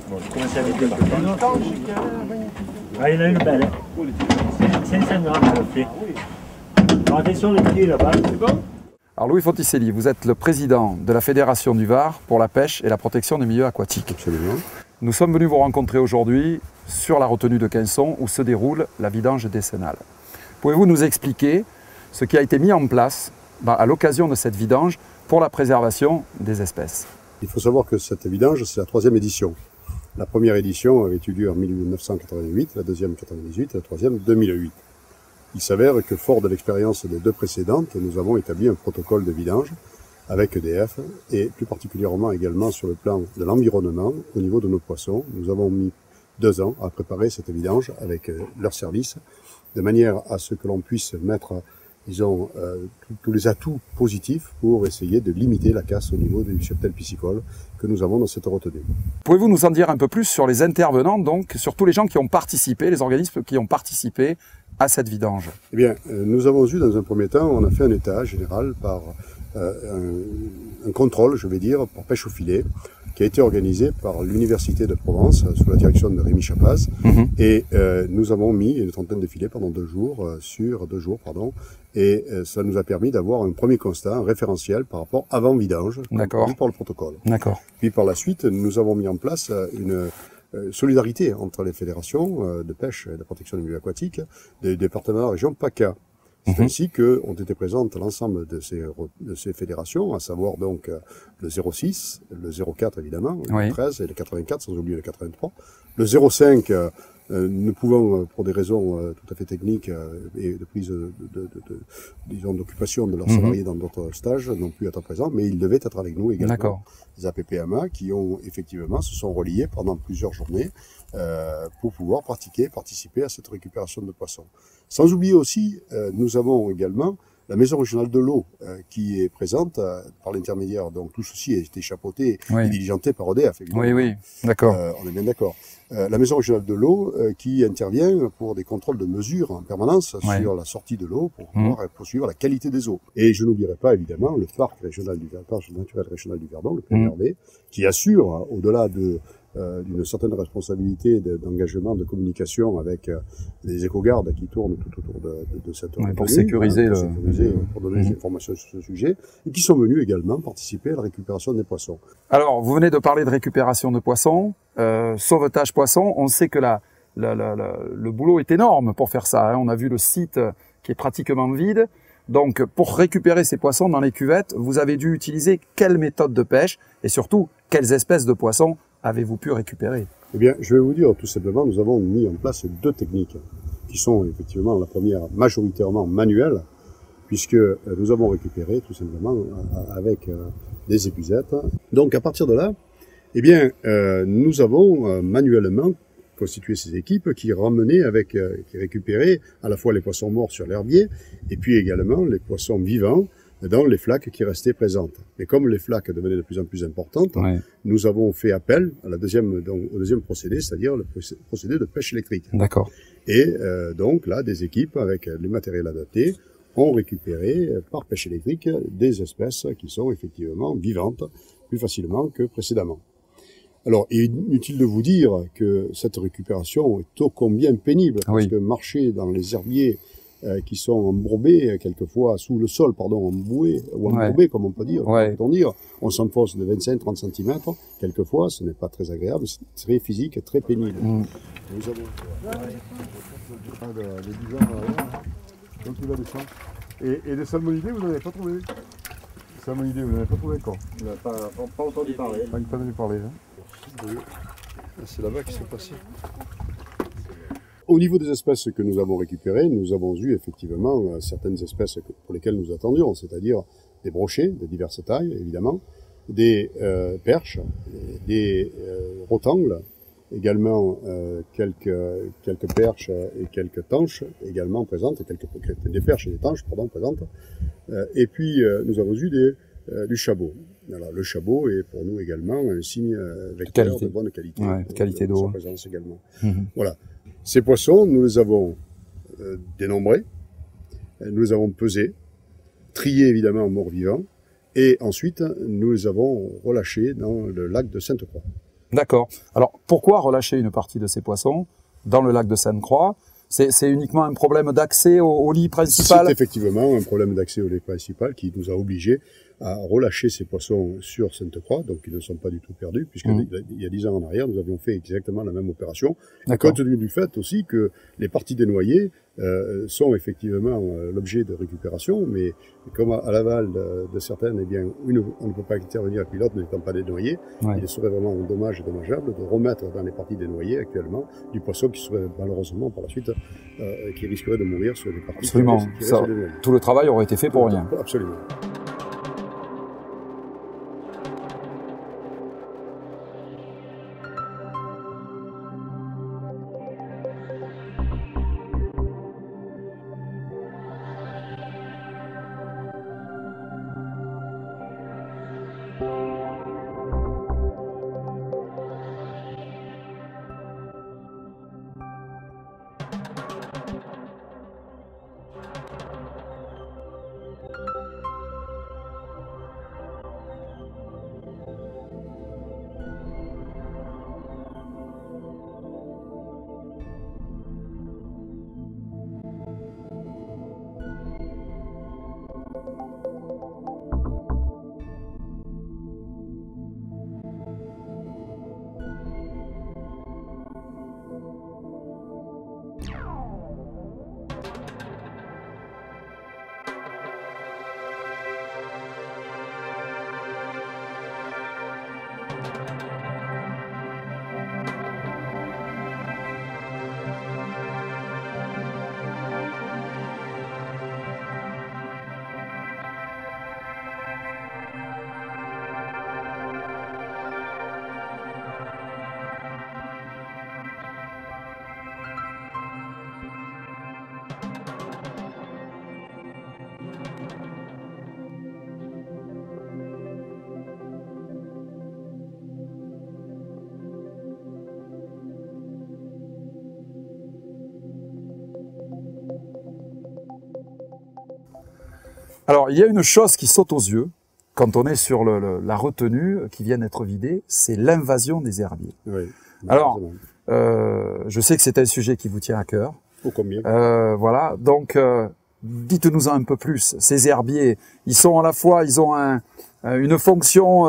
Bon, je commence avec le bâton. Ah, il y en a une belle. 500 grammes de fait. Alors attention les pieds là-bas, c'est bon? Alors Louis Fonticelli, vous êtes le président de la Fédération du Var pour la pêche et la protection des milieux aquatiques. Absolument. Nous sommes venus vous rencontrer aujourd'hui sur la retenue de Quinçon où se déroule la vidange décennale. Pouvez-vous nous expliquer ce qui a été mis en place à l'occasion de cette vidange pour la préservation des espèces? Il faut savoir que cette vidange, c'est la 3e édition. La première édition avait eu lieu en 1988, la deuxième en 1998 et la troisième en 2008. Il s'avère que, fort de l'expérience des deux précédentes, nous avons établi un protocole de vidange avec EDF et plus particulièrement également sur le plan de l'environnement au niveau de nos poissons. Nous avons mis 2 ans à préparer cette vidange avec leur service de manière à ce que l'on puisse mettre, disons, tous les atouts positifs pour essayer de limiter la casse au niveau du cheptel piscicole que nous avons dans cette retenue. Pouvez-vous nous en dire un peu plus sur les intervenants, donc sur tous les gens qui ont participé, les organismes qui ont participé à cette vidange? Eh bien, nous avons eu dans un premier temps, on a fait un état général par un contrôle, je vais dire, par pêche au filet, qui a été organisé par l'Université de Provence sous la direction de Rémi Chapaz. Et nous avons mis une trentaine de filets pendant 2 jours, et ça nous a permis d'avoir un premier constat, un référentiel par rapport avant vidange, par le protocole. Puis par la suite, nous avons mis en place une solidarité entre les fédérations de pêche et de protection des milieux aquatiques des départements de la région PACA. C'est ainsi qu'ont été présentes l'ensemble de ces fédérations, à savoir donc le 06, le 04 évidemment, le 13 et le 84, sans oublier le 83. Le 05, ne pouvant, pour des raisons tout à fait techniques et de prise disons, d'occupation de leurs salariés dans d'autres stages, non plus être présents, mais ils devaient être avec nous également. Les APPMA qui ont effectivement se sont reliés pendant plusieurs journées pour pouvoir participer à cette récupération de poissons. Sans oublier aussi, nous avons également la Maison régionale de l'eau qui est présente par l'intermédiaire, donc tout ceci a été chapeauté et diligenté par EDF. Évidemment. On est bien d'accord. La Maison régionale de l'eau qui intervient pour des contrôles de mesure en permanence sur la sortie de l'eau pour pouvoir poursuivre la qualité des eaux. Et je n'oublierai pas évidemment le parc régional du parc naturel régional du Verdon, le PNRV, qui assure, au-delà d'une certaine responsabilité d'engagement de communication avec les éco-gardes qui tournent tout autour de cette retenue, pour sécuriser, pour donner des informations sur ce sujet, et qui sont venus également participer à la récupération des poissons. Alors, vous venez de parler de récupération de poissons, sauvetage poissons. On sait que le boulot est énorme pour faire ça. Hein. On a vu le site qui est pratiquement vide. Donc, pour récupérer ces poissons dans les cuvettes, vous avez dû utiliser quelle méthode de pêche et surtout, quelles espèces de poissons avez-vous pu récupérer? Eh bien, je vais vous dire tout simplement, nous avons mis en place 2 techniques qui sont effectivement la première majoritairement manuelle, puisque nous avons récupéré tout simplement avec des épuisettes. Donc à partir de là, eh bien, nous avons manuellement constitué ces équipes qui ramenaient qui récupéraient à la fois les poissons morts sur l'herbier et puis également les poissons vivants dans les flaques qui restaient présentes. Mais comme les flaques devenaient de plus en plus importantes, Ouais. nous avons fait appel à au deuxième procédé, c'est-à-dire le procédé de pêche électrique. D'accord. Et donc là, des équipes avec les matériels adaptés ont récupéré par pêche électrique des espèces qui sont effectivement vivantes plus facilement que précédemment. Alors, il est inutile de vous dire que cette récupération est ô combien pénible, parce Oui. que marcher dans les herbiers qui sont embourbés, quelquefois sous le sol, pardon, emboués, ou embourbés, comme on peut dire, Ouais. peut-on dire, on s'enfonce de 25-30 cm, quelquefois ce n'est pas très agréable, c'est très physique et très pénible. Mm. Nous avons... Donc il va descendre. Et des salmonidés, vous n'en avez pas trouvé? Des salmonidés, vous n'en avez pas trouvé encore? On n'a pas entendu parler. Pas entendu parler. Hein. C'est là-bas qui s'est passé. Au niveau des espèces que nous avons récupérées, nous avons eu effectivement certaines espèces pour lesquelles nous attendions, c'est-à-dire des brochets de diverses tailles, évidemment, des perches, des rotangles, également quelques perches et quelques tanches également présentes, des perches et des tanches, pardon, présentes. Et puis nous avons eu du chabot. Alors, le chabot est pour nous également un signe vecteur de bonne qualité. Ouais, de qualité d'eau. Sa présence également. Voilà. Ces poissons, nous les avons dénombrés, nous les avons pesés, triés évidemment morts-vivants, et ensuite nous les avons relâchés dans le lac de Sainte-Croix. D'accord. Alors, pourquoi relâcher une partie de ces poissons dans le lac de Sainte-Croix? C'est uniquement un problème d'accès au lit principal? C'est effectivement un problème d'accès au lit principal qui nous a obligés à relâcher ces poissons sur Sainte-Croix, donc ils ne sont pas du tout perdus, puisque il y a 10 ans en arrière, nous avions fait exactement la même opération, compte tenu du fait aussi que les parties dénoyées sont effectivement l'objet de récupération, mais comme à l'aval de certaines, eh bien, on ne peut pas intervenir, et puis l'autre n'étant pas dénoyé, il serait vraiment dommage et dommageable de remettre dans les parties dénoyées actuellement du poisson qui serait malheureusement par la suite, qui risquerait de mourir sur des parties qui restent dénoyées. Tout le travail aurait été fait pour rien. Absolument. Alors, il y a une chose qui saute aux yeux quand on est sur la retenue qui vient d'être vidée, c'est l'invasion des herbiers. Oui, alors, je sais que c'est un sujet qui vous tient à cœur. Oh, combien voilà, donc dites-nous un peu plus. Ces herbiers, ils sont à la fois, ils ont une fonction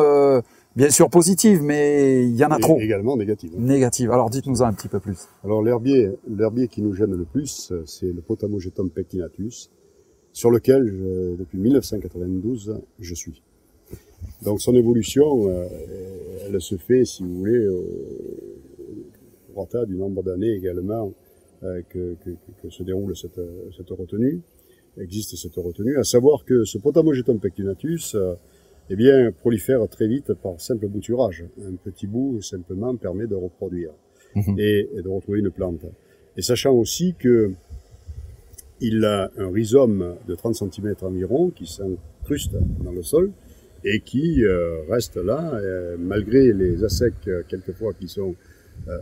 bien sûr positive, mais il y en a trop. Également négative. Négative. Alors dites-nous un petit peu plus. Alors l'herbier qui nous gêne le plus, c'est le Potamogeton pectinatus, sur lequel, depuis 1992, je suis. Donc son évolution, elle se fait, si vous voulez, au retard du nombre d'années également que se déroule cette retenue, existe cette retenue, à savoir que ce Potamogeton pectinatus, eh bien, prolifère très vite par simple bouturage. Un petit bout, simplement, permet de reproduire et de retrouver une plante. Et sachant aussi que il a un rhizome de 30 cm environ qui s'incruste dans le sol et qui reste là, malgré les assecs quelquefois qui sont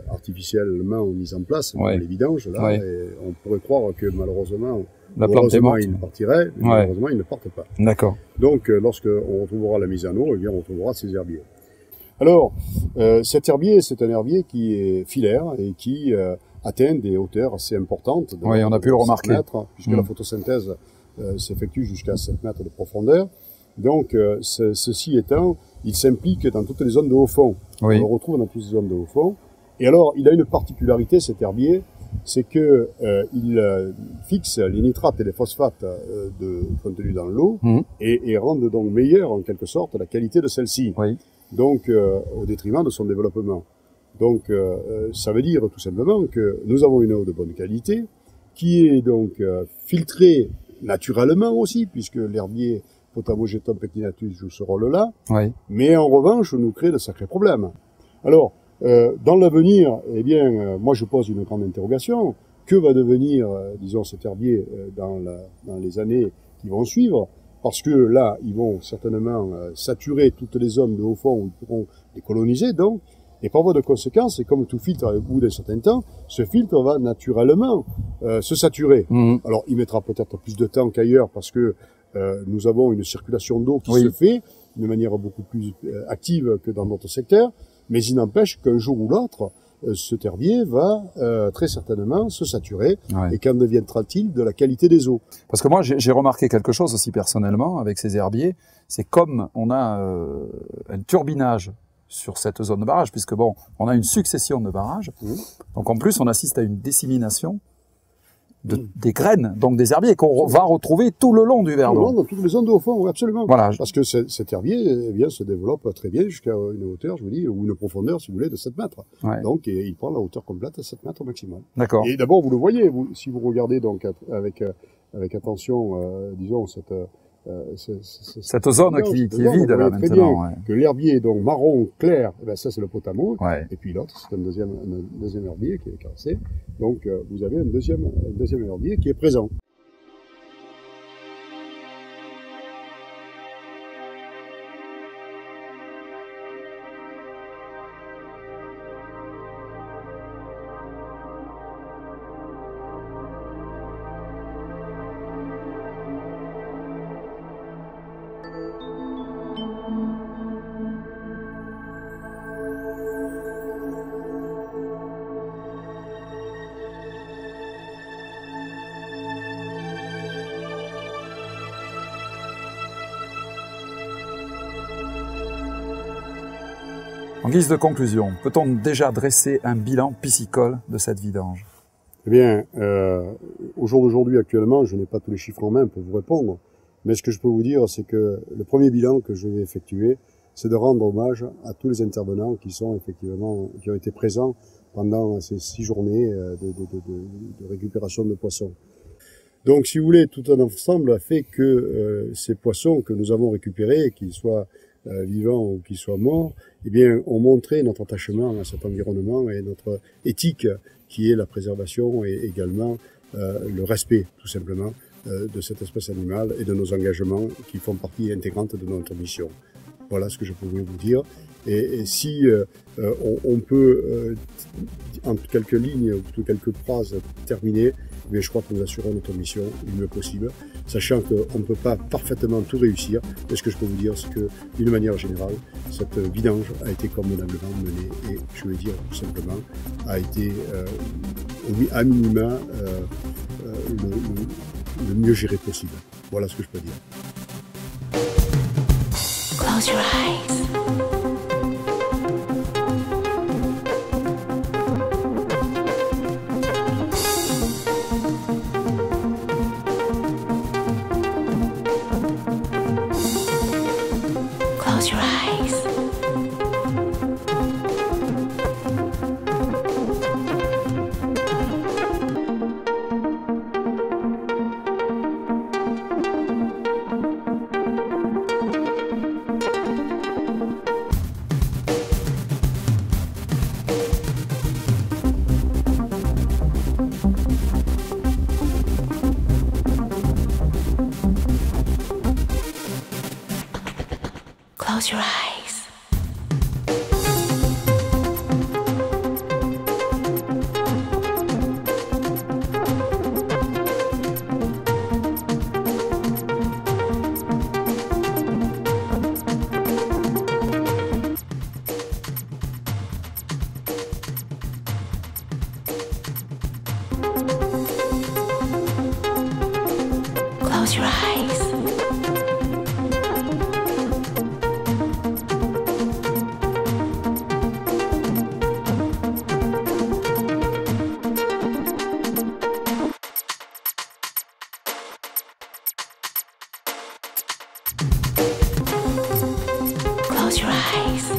artificiellement mis en place, comme les vidanges. Là, et on pourrait croire que malheureusement, la plante est morte. Il partirait, mais malheureusement il ne parte pas. D'accord. Donc lorsque on retrouvera la mise en eau, eh bien, on retrouvera ces herbiers. Alors, cet herbier, c'est un herbier qui est filaire et qui atteint des hauteurs assez importantes. Oui, on a pu le remarquer. Mètres, puisque la photosynthèse s'effectue jusqu'à 7 mètres de profondeur. Donc, ceci étant, il s'implique dans toutes les zones de haut fond. Oui. On le retrouve dans toutes les zones de haut fond. Et alors, il a une particularité, cet herbier, c'est que il fixe les nitrates et les phosphates contenus dans l'eau et rendent donc meilleure, en quelque sorte, la qualité de celle-ci. Oui. Donc, au détriment de son développement. Donc, ça veut dire tout simplement que nous avons une eau de bonne qualité, qui est donc filtrée naturellement aussi, puisque l'herbier Potamogeton pectinatus joue ce rôle-là, mais en revanche, nous crée de sacrés problèmes. Alors, dans l'avenir, eh bien, moi je pose une grande interrogation. Que va devenir, disons, cet herbier dans les années qui vont suivre? Parce que là, ils vont certainement saturer toutes les zones de haut fond où ils pourront les coloniser, donc, et par voie de conséquence, et comme tout filtre au bout d'un certain temps, ce filtre va naturellement se saturer. Alors, il mettra peut-être plus de temps qu'ailleurs parce que nous avons une circulation d'eau qui se fait d'une manière beaucoup plus active que dans notre secteur, mais il n'empêche qu'un jour ou l'autre, ce herbier va très certainement se saturer. Et qu'en deviendra-t-il de la qualité des eaux? Parce que moi, j'ai remarqué quelque chose aussi personnellement avec ces herbiers, c'est comme on a un turbinage sur cette zone de barrage, puisque bon, on a une succession de barrages, donc en plus on assiste à une dissémination des graines, donc des herbiers qu'on va retrouver tout le long du Verdon. Dans toutes les zones de haut fond, oui, absolument. Voilà. Parce que cet herbier eh bien, se développe très bien jusqu'à une hauteur, je vous dis, ou une profondeur, si vous voulez, de 7 mètres. Donc, il prend la hauteur complète à 7 mètres au maximum. D'accord. Et d'abord, vous le voyez, si vous regardez donc avec attention, disons, cette zone qui est vide là maintenant. Que l'herbier est donc marron clair, eh ben ça c'est le potamo, et puis l'autre c'est un deuxième herbier qui est caressé. Donc vous avez un deuxième herbier qui est présent. En guise de conclusion, peut-on déjà dresser un bilan piscicole de cette vidange? Eh bien, au jour d'aujourd'hui, actuellement, je n'ai pas tous les chiffres en main pour vous répondre, mais ce que je peux vous dire, c'est que le premier bilan que je vais effectuer, c'est de rendre hommage à tous les intervenants qui sont effectivement, qui ont été présents pendant ces 6 journées de récupération de poissons. Donc, si vous voulez, tout un ensemble a fait que ces poissons que nous avons récupérés, qu'ils soient vivants ou qu'ils soient morts, eh bien, ont montré notre attachement à cet environnement et notre éthique qui est la préservation et également le respect, tout simplement, de cette espèce animale et de nos engagements qui font partie intégrante de notre mission. Voilà ce que je pouvais vous dire. Et si on peut, en quelques lignes ou quelques phrases, terminer, mais je crois que nous assurons notre mission le mieux possible, sachant qu'on ne peut pas parfaitement tout réussir. Mais ce que je peux vous dire, c'est que, d'une manière générale, cette vidange a été convenablement menée et, je vais dire tout simplement, a été à minima le mieux géré possible. Voilà ce que je peux dire. Close your eyes. Close your eyes. Close your eyes. Close your eyes. Close your eyes.